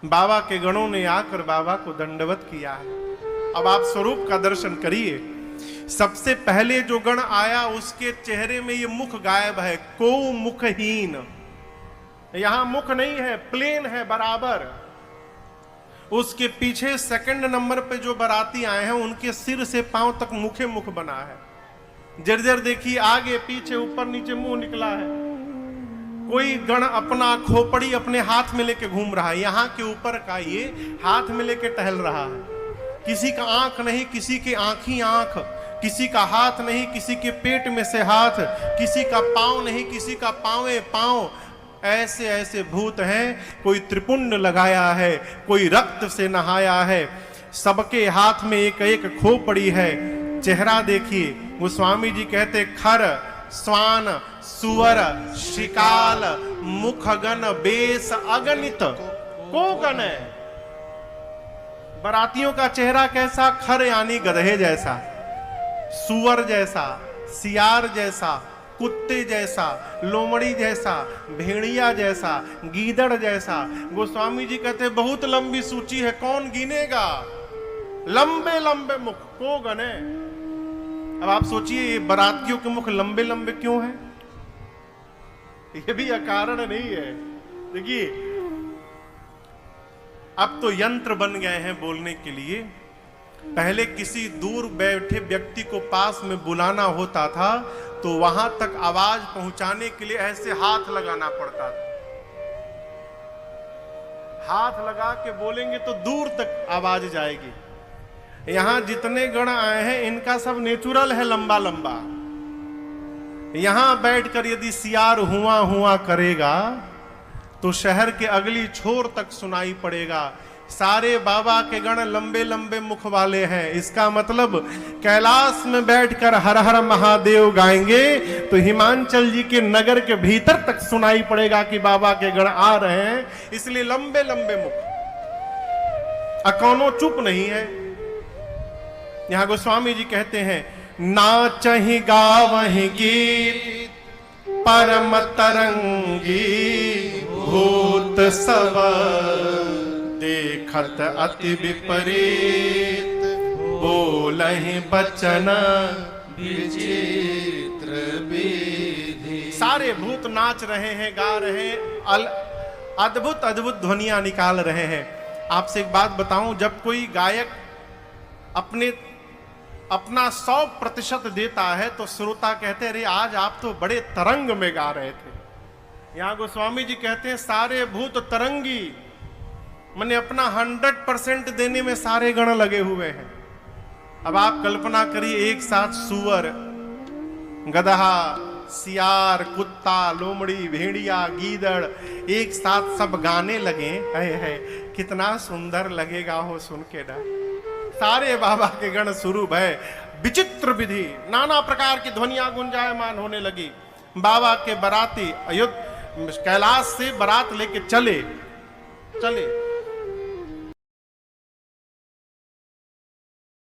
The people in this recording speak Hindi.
बाबा के गणों ने आकर बाबा को दंडवत किया है। अब आप स्वरूप का दर्शन करिए। सबसे पहले जो गण आया उसके चेहरे में ये मुख गायब है, को मुखहीन। यहां मुख नहीं है, प्लेन है बराबर। उसके पीछे सेकंड नंबर पे जो बाराती आए हैं उनके सिर से पांव तक मुखे मुख बना है। जर्जर देखिए, आगे पीछे ऊपर नीचे मुंह निकला है। कोई गण अपना खोपड़ी अपने हाथ में लेके घूम रहा है, यहां के ऊपर का ये हाथ में लेके टहल रहा है। किसी का आंख नहीं, किसी की आंखी आंख, किसी का हाथ नहीं, किसी के पेट में से हाथ, किसी का पांव नहीं, किसी का पांवे पांव। ऐसे ऐसे भूत हैं। कोई त्रिपुंड लगाया है, कोई रक्त से नहाया है। सबके हाथ में एक एक खोपड़ी है। चेहरा देखिए, गोस्वामी जी कहते खर स्वान सुअर शिकाल मुखगन बेस अगणित। को गण है। बरातियों का चेहरा कैसा? खर यानी गधे जैसा, सुअर जैसा, सियार जैसा, कुत्ते जैसा, लोमड़ी जैसा, भेड़िया जैसा, गीदड़ जैसा। गोस्वामी जी कहते बहुत लंबी सूची है, कौन गिनेगा? लंबे लंबे मुख, को गने। अब आप सोचिए ये बरातियों के मुख लंबे लंबे क्यों हैं? ये भी अकारण नहीं है। देखिए अब तो यंत्र बन गए हैं बोलने के लिए। पहले किसी दूर बैठे व्यक्ति को पास में बुलाना होता था तो वहां तक आवाज पहुंचाने के लिए ऐसे हाथ लगाना पड़ता था। हाथ लगा के बोलेंगे तो दूर तक आवाज जाएगी। यहां जितने गण आए हैं इनका सब नेचुरल है, लंबा लंबा। यहां बैठकर यदि सियार हुआ हुआ करेगा तो शहर के अगली छोर तक सुनाई पड़ेगा। सारे बाबा के गण लंबे लंबे मुख वाले हैं। इसका मतलब कैलाश में बैठकर हर हर महादेव गाएंगे तो हिमांचल जी के नगर के भीतर तक सुनाई पड़ेगा कि बाबा के गण आ रहे हैं। इसलिए लंबे लंबे मुख। अकौनो चुप नहीं है। यहां गोस्वामी जी कहते हैं नाचहि गावहि गीत परम तरंगी भूत सब देखत अति विपरीत बोलहि बचन विचित्र विधि। सारे भूत नाच रहे हैं, गा रहे हैं, अद्भुत अद्भुत ध्वनियां निकाल रहे हैं। आपसे एक बात बताऊं, जब कोई गायक अपना 100% देता है तो श्रोता कहते हैं अरे आज आप तो बड़े तरंग में गा रहे थे। यहां गोस्वामी जी कहते हैं सारे भूत तरंगी, मैंने अपना 100% देने में सारे गण लगे हुए हैं। अब आप कल्पना करिए एक साथ सुअर, गदहा, सियार, कुत्ता, लोमड़ी, भेड़िया, गीदड़ एक साथ सब गाने लगे। है कितना सुंदर लगेगा हो सुन के ना। सारे बाबा के गण स्वरूप है। विचित्र विधि, नाना प्रकार की ध्वनियां गुंजायमान होने लगी। बाबा के बाराती कैलाश से बारात लेके चले